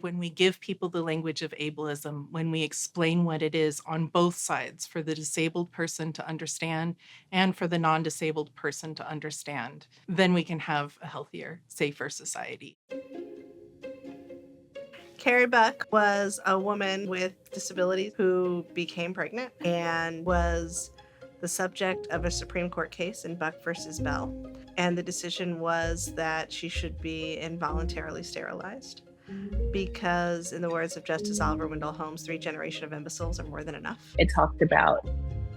When we give people the language of ableism, when we explain what it is on both sides for the disabled person to understand and for the non-disabled person to understand, then we can have a healthier, safer society. Carrie Buck was a woman with disabilities who became pregnant and was the subject of a Supreme Court case in Buck versus Bell. And the decision was that she should be involuntarily sterilized because, in the words of Justice Oliver Wendell Holmes, 3 generations of imbeciles are more than enough. It talked about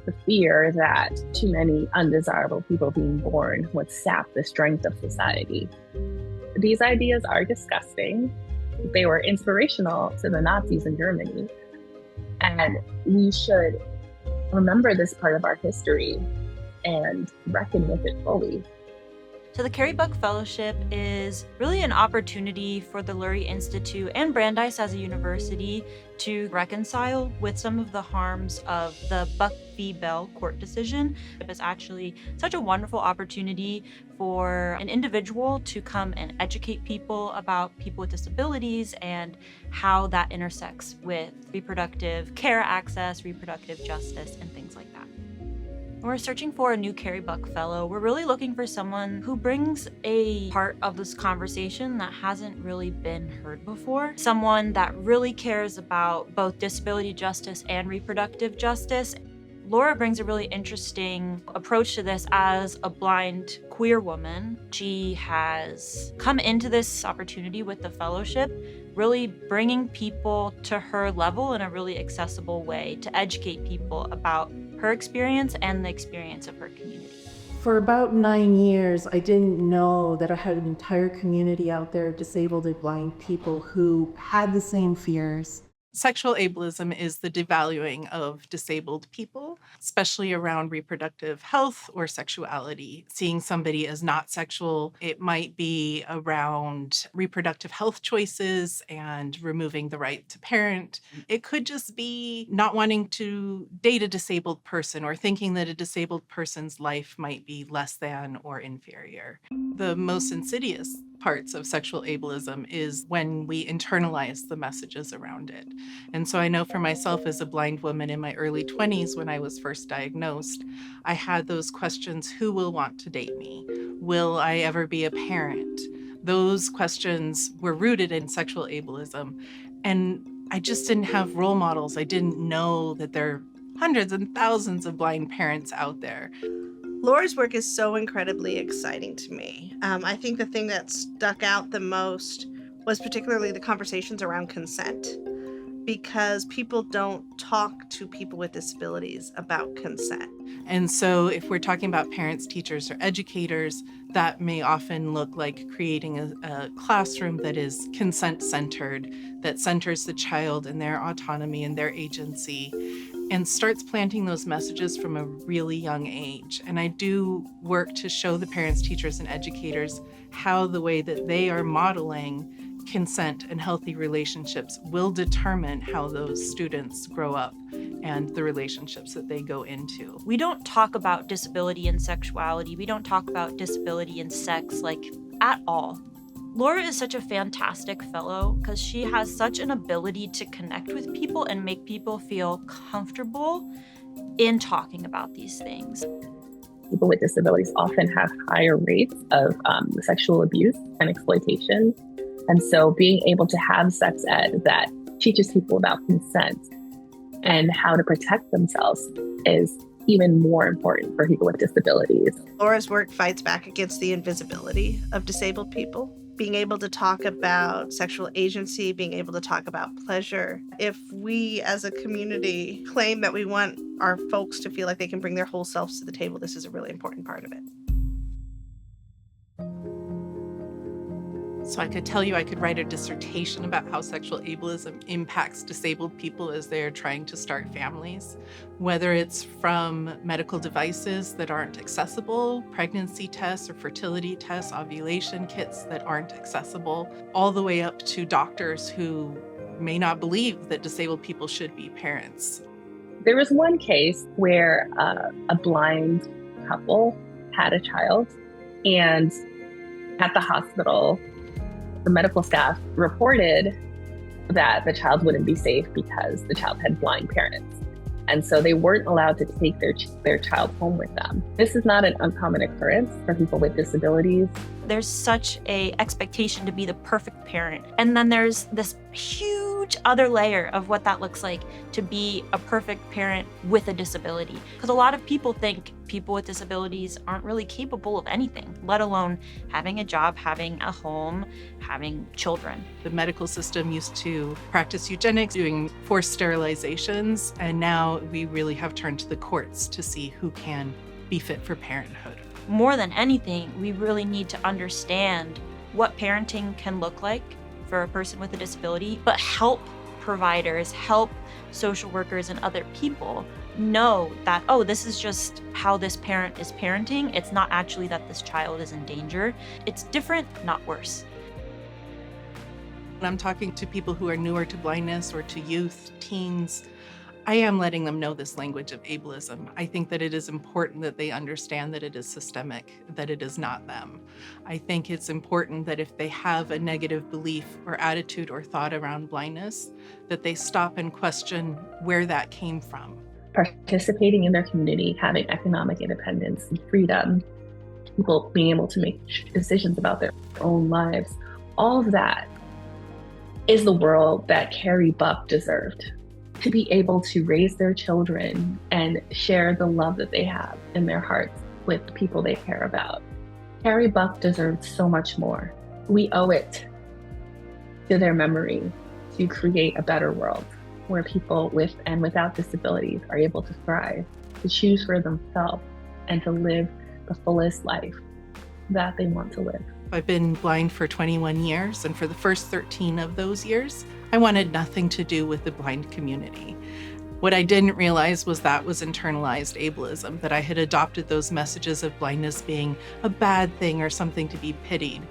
the fear that too many undesirable people being born would sap the strength of society. These ideas are disgusting. They were inspirational to the Nazis in Germany. And we should remember this part of our history and reckon with it fully. So the Carrie Buck Fellowship is really an opportunity for the Lurie Institute and Brandeis as a university to reconcile with some of the harms of the Buck v. Bell court decision. It's actually such a wonderful opportunity for an individual to come and educate people about people with disabilities and how that intersects with reproductive care access, reproductive justice, and things like that. We're searching for a new Carrie Buck Fellow. We're really looking for someone who brings a part of this conversation that hasn't really been heard before. Someone that really cares about both disability justice and reproductive justice. Laura brings a really interesting approach to this as a blind queer woman. She has come into this opportunity with the fellowship, really bringing people to her level in a really accessible way to educate people about her experience and the experience of her community. For about 9 years, I didn't know that I had an entire community out there of disabled and blind people who had the same fears. Sexual ableism is the devaluing of disabled people, especially around reproductive health or sexuality. Seeing somebody as not sexual, it might be around reproductive health choices and removing the right to parent. It could just be not wanting to date a disabled person or thinking that a disabled person's life might be less than or inferior. The most insidious parts of sexual ableism is when we internalize the messages around it. And so I know for myself as a blind woman in my early 20s when I was first diagnosed, I had those questions: who will want to date me? Will I ever be a parent? Those questions were rooted in sexual ableism. And I just didn't have role models. I didn't know that there are hundreds and thousands of blind parents out there. Laura's work is so incredibly exciting to me. I think the thing that stuck out the most was particularly the conversations around consent, because people don't talk to people with disabilities about consent. And so if we're talking about parents, teachers, or educators, that may often look like creating a classroom that is consent-centered, that centers the child and their autonomy and their agency, and starts planting those messages from a really young age. And I do work to show the parents, teachers, and educators how the way that they are modeling consent and healthy relationships will determine how those students grow up and the relationships that they go into. We don't talk about disability and sexuality. We don't talk about disability and sex, like, at all. Laura is such a fantastic fellow because she has such an ability to connect with people and make people feel comfortable in talking about these things. People with disabilities often have higher rates of sexual abuse and exploitation. And so being able to have sex ed that teaches people about consent and how to protect themselves is even more important for people with disabilities. Laura's work fights back against the invisibility of disabled people. Being able to talk about sexual agency, being able to talk about pleasure. If we as a community claim that we want our folks to feel like they can bring their whole selves to the table, this is a really important part of it. So I could tell you I could write a dissertation about how sexual ableism impacts disabled people as they're trying to start families, whether it's from medical devices that aren't accessible, pregnancy tests or fertility tests, ovulation kits that aren't accessible, all the way up to doctors who may not believe that disabled people should be parents. There was one case where a blind couple had a child, and at the hospital, the medical staff reported that the child wouldn't be safe because the child had blind parents. And so they weren't allowed to take their child home with them. This is not an uncommon occurrence for people with disabilities. There's such a expectation to be the perfect parent. And then there's this huge other layer of what that looks like to be a perfect parent with a disability. Because a lot of people think people with disabilities aren't really capable of anything, let alone having a job, having a home, having children. The medical system used to practice eugenics, doing forced sterilizations, and now we really have turned to the courts to see who can be fit for parenthood. More than anything, we really need to understand what parenting can look like for a person with a disability, but help providers, help social workers and other people know that, oh, this is just how this parent is parenting. It's not actually that this child is in danger. It's different, not worse. When I'm talking to people who are newer to blindness or to youth, teens, I am letting them know this language of ableism. I think that it is important that they understand that it is systemic, that it is not them. I think it's important that if they have a negative belief or attitude or thought around blindness, that they stop and question where that came from. Participating in their community, having economic independence and freedom, people being able to make decisions about their own lives, all of that is the world that Carrie Buck deserved. To be able to raise their children and share the love that they have in their hearts with the people they care about. Carrie Buck deserved so much more. We owe it to their memory to create a better world where people with and without disabilities are able to thrive, to choose for themselves, and to live the fullest life that they want to live. I've been blind for 21 years, and for the first 13 of those years, I wanted nothing to do with the blind community. What I didn't realize was that was internalized ableism, that I had adopted those messages of blindness being a bad thing or something to be pitied.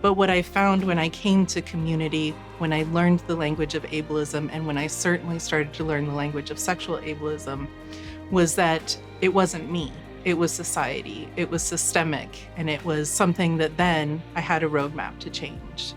But what I found when I came to community, when I learned the language of ableism, and when I certainly started to learn the language of sexual ableism, was that it wasn't me. It was society, it was systemic, and it was something that then I had a roadmap to change.